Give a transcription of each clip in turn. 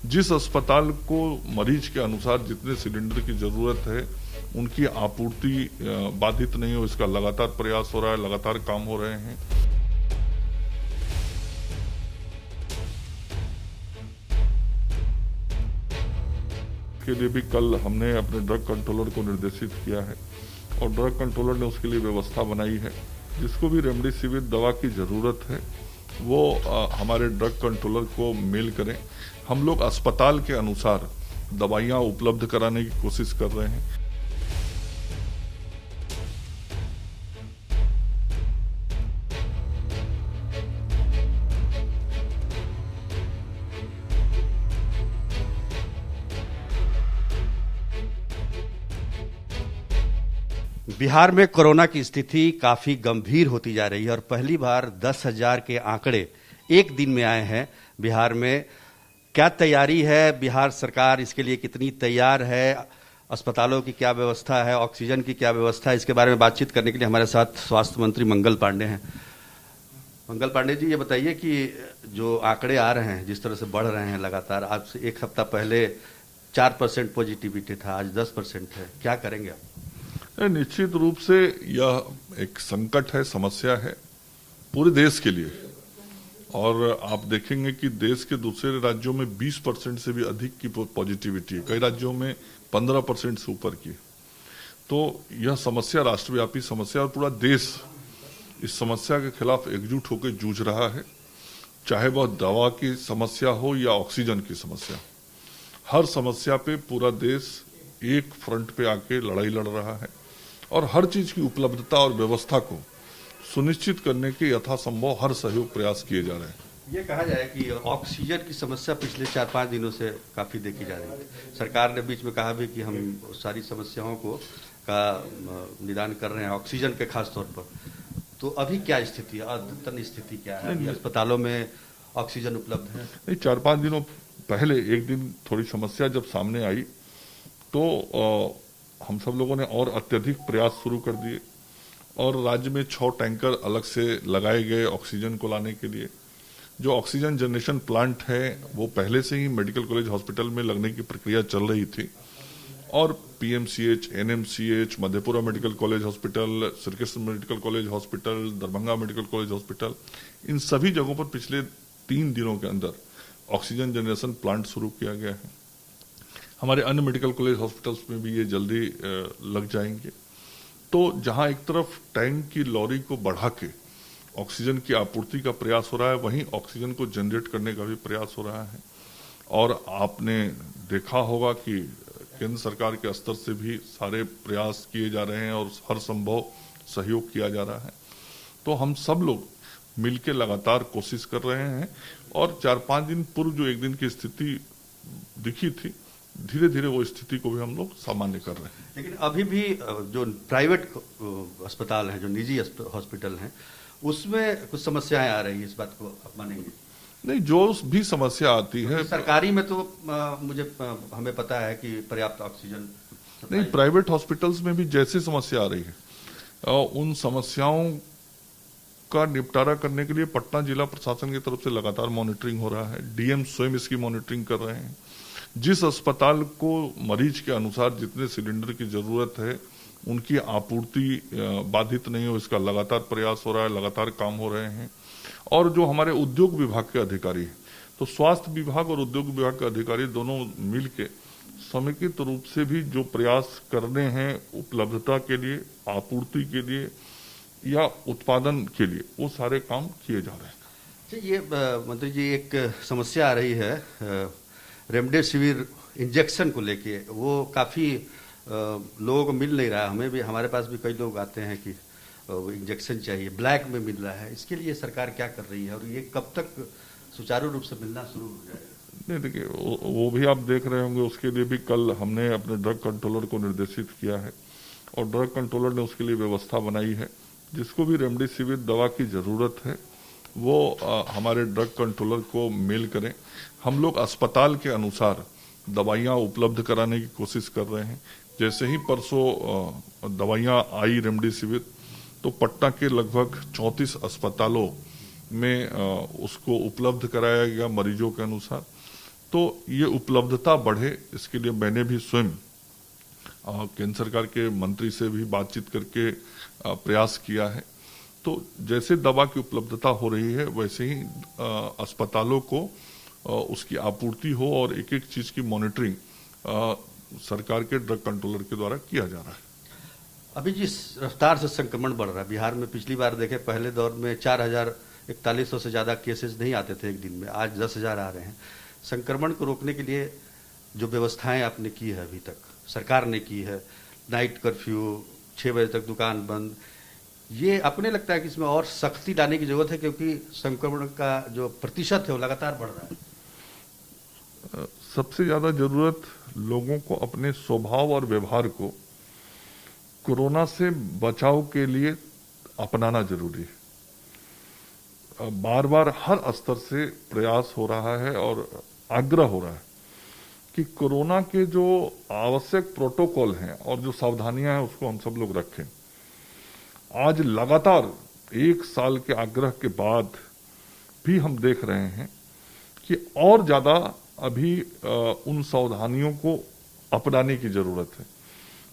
जिस अस्पताल को मरीज के अनुसार जितने सिलेंडर की जरूरत है उनकी आपूर्ति बाधित नहीं हो, इसका लगातार प्रयास हो रहा है, लगातार काम हो रहे हैं। के लिए भी कल हमने अपने ड्रग कंट्रोलर को निर्देशित किया है और ड्रग कंट्रोलर ने उसके लिए व्यवस्था बनाई है। जिसको भी रेमडेसिविर दवा की जरूरत है वो हमारे ड्रग कंट्रोलर को मेल करें। हम लोग अस्पताल के अनुसार दवाइयां उपलब्ध कराने की कोशिश कर रहे हैं। बिहार में कोरोना की स्थिति काफी गंभीर होती जा रही है और पहली बार 10,000 के आंकड़े एक दिन में आए हैं। बिहार में क्या तैयारी है, बिहार सरकार इसके लिए कितनी तैयार है, अस्पतालों की क्या व्यवस्था है, ऑक्सीजन की क्या व्यवस्था है, इसके बारे में बातचीत करने के लिए हमारे साथ स्वास्थ्य मंत्री मंगल पांडे हैं। मंगल पांडे जी, ये बताइए कि जो आंकड़े आ रहे हैं, जिस तरह से बढ़ रहे हैं लगातार, आज से एक हफ्ता पहले 4% पॉजिटिविटी था, आज 10% है, क्या करेंगे आप? निश्चित रूप से यह एक संकट है, समस्या है पूरे देश के लिए। और आप देखेंगे कि देश के दूसरे राज्यों में 20% से भी अधिक की पॉजिटिविटी है, कई राज्यों में 15% से ऊपर की। तो यह समस्या राष्ट्रव्यापी समस्या और पूरा देश इस समस्या के खिलाफ एकजुट होकर जूझ रहा है। चाहे वह दवा की समस्या हो या ऑक्सीजन की समस्या, हर समस्या पे पूरा देश एक फ्रंट पे आके लड़ाई लड़ रहा है और हर चीज की उपलब्धता और व्यवस्था को सुनिश्चित करने के यथासंभव हर सहयोग प्रयास किए जा रहे हैं। ये कहा जाए कि ऑक्सीजन की समस्या पिछले 4-5 दिनों से काफी देखी जा रही है। सरकार ने बीच में कहा भी कि हम सारी समस्याओं का निदान कर रहे हैं, ऑक्सीजन के खास तौर पर। तो अभी क्या स्थिति है, अद्यतन स्थिति क्या है? अस्पतालों में ऑक्सीजन उपलब्ध है? नहीं, 4-5 दिनों पहले एक दिन थोड़ी समस्या जब सामने आई तो हम सब लोगों ने और अत्यधिक प्रयास शुरू कर दिए और राज्य में 6 टैंकर अलग से लगाए गए ऑक्सीजन को लाने के लिए। जो ऑक्सीजन जनरेशन प्लांट है वो पहले से ही मेडिकल कॉलेज हॉस्पिटल में लगने की प्रक्रिया चल रही थी और PMCH, NMCH, Madhepura medical college hospital, Shrikrishna medical college hospital, Darbhanga medical college hospital, इन सभी जगहों पर पिछले 3 दिनों के अंदर ऑक्सीजन जनरेशन प्लांट शुरू किया गया है। हमारे अन्य मेडिकल कॉलेज हॉस्पिटल्स में भी ये जल्दी लग जाएंगे। तो जहां एक तरफ टैंक की लॉरी को बढ़ा के ऑक्सीजन की आपूर्ति का प्रयास हो रहा है, वहीं ऑक्सीजन को जनरेट करने का भी प्रयास हो रहा है। और आपने देखा होगा कि केंद्र सरकार के स्तर से भी सारे प्रयास किए जा रहे हैं और हर संभव सहयोग किया जा रहा है। तो हम सब लोग मिलकर लगातार कोशिश कर रहे हैं और 4-5 दिन पूर्व जो एक दिन की स्थिति दिखी थी, धीरे धीरे वो स्थिति को भी हम लोग सामान्य कर रहे हैं। लेकिन अभी भी जो प्राइवेट अस्पताल हैं, जो निजी हॉस्पिटल हैं, उसमें कुछ समस्याएं आ रही है, इस बात को आप मानेंगे? नहीं, जो भी समस्या आती है सरकारी में तो हमें पता है कि पर्याप्त ऑक्सीजन नहीं, प्राइवेट हॉस्पिटल्स में भी जैसी समस्या आ रही है उन समस्याओं का निपटारा करने के लिए पटना जिला प्रशासन की तरफ से लगातार मॉनिटरिंग हो रहा है। डीएम स्वयं इसकी मॉनिटरिंग कर रहे हैं। जिस अस्पताल को मरीज के अनुसार जितने सिलेंडर की जरूरत है उनकी आपूर्ति बाधित नहीं हो, इसका लगातार प्रयास हो रहा है, लगातार काम हो रहे हैं। और जो हमारे उद्योग विभाग के अधिकारी हैं, तो स्वास्थ्य विभाग और उद्योग विभाग के अधिकारी दोनों मिलके समेकित रूप से भी जो प्रयास करने हैं उपलब्धता के लिए, आपूर्ति के लिए या उत्पादन के लिए, वो सारे काम किए जा रहे हैं। ये मंत्री जी, एक समस्या आ रही है रेमडेसिविर इंजेक्शन को लेके, वो काफी लोगों को मिल नहीं रहा है। हमें भी, हमारे पास भी कई लोग आते हैं कि इंजेक्शन चाहिए, ब्लैक में मिल रहा है। इसके लिए सरकार क्या कर रही है और ये कब तक सुचारू रूप से मिलना शुरू हो जाएगा? नहीं, देखिए, वो भी आप देख रहे होंगे। उसके लिए भी कल हमने अपने ड्रग कंट्रोलर को निर्देशित किया है और ड्रग कंट्रोलर ने उसके लिए व्यवस्था बनाई है। जिसको भी रेमडेसिविर दवा की जरूरत है वो हमारे ड्रग कंट्रोलर को मेल करें। हम लोग अस्पताल के अनुसार दवाइयां उपलब्ध कराने की कोशिश कर रहे हैं। जैसे ही परसों दवाइयां आई रेमडेसिविर, तो पटना के लगभग 34 अस्पतालों में उसको उपलब्ध कराया गया मरीजों के अनुसार। तो तो ये उपलब्धता बढ़े, इसके लिए मैंने भी स्वयं केंद्र सरकार के मंत्री से भी बातचीत करके प्रयास किया है। तो जैसे दवा की उपलब्धता हो रही है वैसे ही अस्पतालों को उसकी आपूर्ति हो और एक एक चीज की मॉनिटरिंग सरकार के ड्रग कंट्रोलर के द्वारा किया जा रहा है। अभी जिस रफ्तार से संक्रमण बढ़ रहा है बिहार में, पिछली बार देखें पहले दौर में 4,4100 से ज्यादा केसेस नहीं आते थे एक दिन में, आज 10,000 आ रहे हैं। संक्रमण को रोकने के लिए जो व्यवस्थाएं आपने की है अभी तक, सरकार ने की है, नाइट कर्फ्यू, 6 बजे तक दुकान बंद, ये अपने लगता है कि इसमें और सख्ती लाने की जरूरत है क्योंकि संक्रमण का जो प्रतिशत है वो लगातार बढ़ रहा है। सबसे ज्यादा जरूरत लोगों को अपने स्वभाव और व्यवहार को कोरोना से बचाव के लिए अपनाना जरूरी है। बार बार हर स्तर से प्रयास हो रहा है और आग्रह हो रहा है कि कोरोना के जो आवश्यक प्रोटोकॉल हैं और जो सावधानियां हैं उसको हम सब लोग रखें। आज लगातार 1 साल के आग्रह के बाद भी हम देख रहे हैं कि और ज्यादा अभी उन सावधानियों को अपनाने की जरूरत है।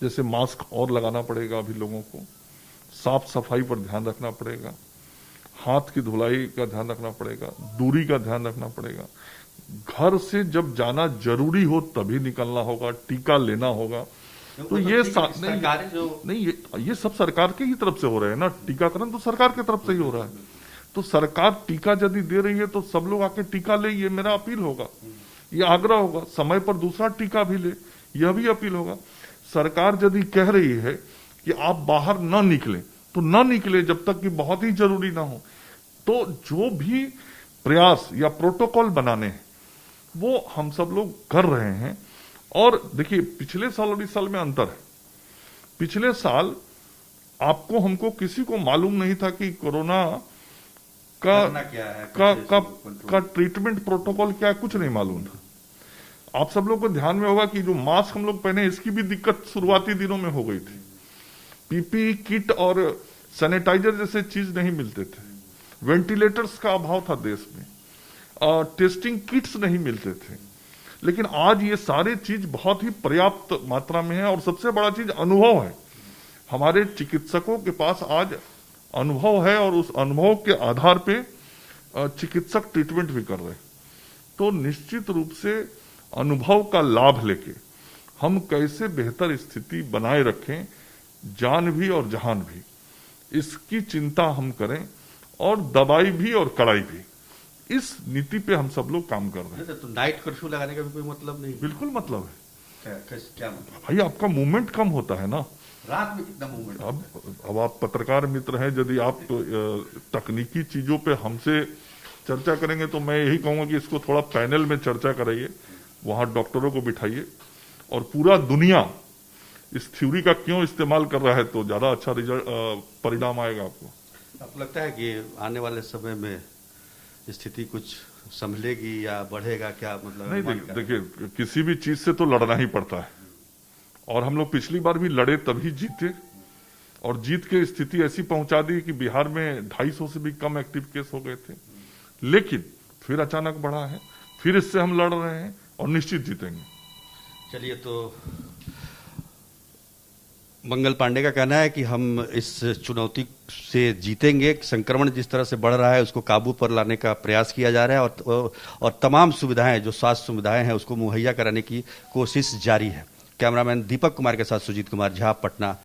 जैसे मास्क और लगाना पड़ेगा अभी लोगों को, साफ सफाई पर ध्यान रखना पड़ेगा, हाथ की धुलाई का ध्यान रखना पड़ेगा, दूरी का ध्यान रखना पड़ेगा, घर से जब जाना जरूरी हो तभी निकलना होगा, टीका लेना होगा। तो ये ये सब सरकार के ही तरफ से हो रहे हैं ना, टीकाकरण तो सरकार की तरफ से ही हो रहा है। तो सरकार टीका यदि दे रही है तो सब लोग आके टीका ले, ये मेरा अपील होगा, ये आग्रह होगा। समय पर दूसरा टीका भी ले, यह भी अपील होगा। सरकार यदि कह रही है कि आप बाहर न निकले तो न निकले जब तक कि बहुत ही जरूरी ना हो। तो जो भी प्रयास या प्रोटोकॉल बनाने हैं वो हम सब लोग कर रहे हैं। और देखिए पिछले साल और इस साल में अंतर है। पिछले साल आपको हमको किसी को मालूम नहीं था कि कोरोना का ट्रीटमेंट प्रोटोकॉल क्या है, कुछ नहीं मालूम था। आप सब लोग को ध्यान में होगा कि जो मास्क हम लोग पहने इसकी भी दिक्कत शुरुआती दिनों में हो गई थी। पीपीई किट और सैनिटाइजर जैसे चीज नहीं मिलते थे, वेंटिलेटर्स का अभाव था देश में, टेस्टिंग किट्स नहीं मिलते थे। लेकिन आज ये सारे चीज बहुत ही पर्याप्त मात्रा में है। और सबसे बड़ा चीज अनुभव है। हमारे चिकित्सकों के पास आज अनुभव है और उस अनुभव के आधार पे चिकित्सक ट्रीटमेंट भी कर रहे हैं। तो निश्चित रूप से अनुभव का लाभ लेके हम कैसे बेहतर स्थिति बनाए रखें, जान भी और जहान भी, इसकी चिंता हम करें। और दवाई भी और कड़ाई भी, इस नीति पे हम सब लोग काम कर रहे हैं। तो नाइट कर्फ्यू लगाने का भी कोई मतलब नहीं? बिल्कुल मतलब है। क्या मतलब? भाई आपका मूवमेंट कम होता है ना, रात में कितना मूवमेंट? अब आप पत्रकार मित्र हैं, यदि आप तकनीकी चीजों पे हमसे चर्चा करेंगे तो मैं यही कहूंगा कि इसको थोड़ा पैनल में चर्चा कराइए, वहां डॉक्टरों को बिठाइए और पूरा दुनिया इस थ्योरी का क्यों इस्तेमाल कर रहा है तो ज्यादा अच्छा रिजल्ट परिणाम आएगा आपको लगता है कि आने वाले समय में स्थिति कुछ संभलेगी या बढ़ेगा? क्या मतलब? नहीं, देखिए किसी भी चीज से तो लड़ना ही पड़ता है और हम लोग पिछली बार भी लड़े तभी जीते और जीत के स्थिति ऐसी पहुंचा दी कि बिहार में 250 से भी कम एक्टिव केस हो गए थे। लेकिन फिर अचानक बढ़ा है, फिर इससे हम लड़ रहे हैं और निश्चित जीतेंगे। चलिए, तो मंगल पांडे का कहना है कि हम इस चुनौती से जीतेंगे। संक्रमण जिस तरह से बढ़ रहा है उसको काबू पर लाने का प्रयास किया जा रहा है और तमाम सुविधाएं, जो स्वास्थ्य सुविधाएं हैं, उसको मुहैया कराने की कोशिश जारी है। कैमरामैन दीपक कुमार के साथ सुजीत कुमार झा, पटना।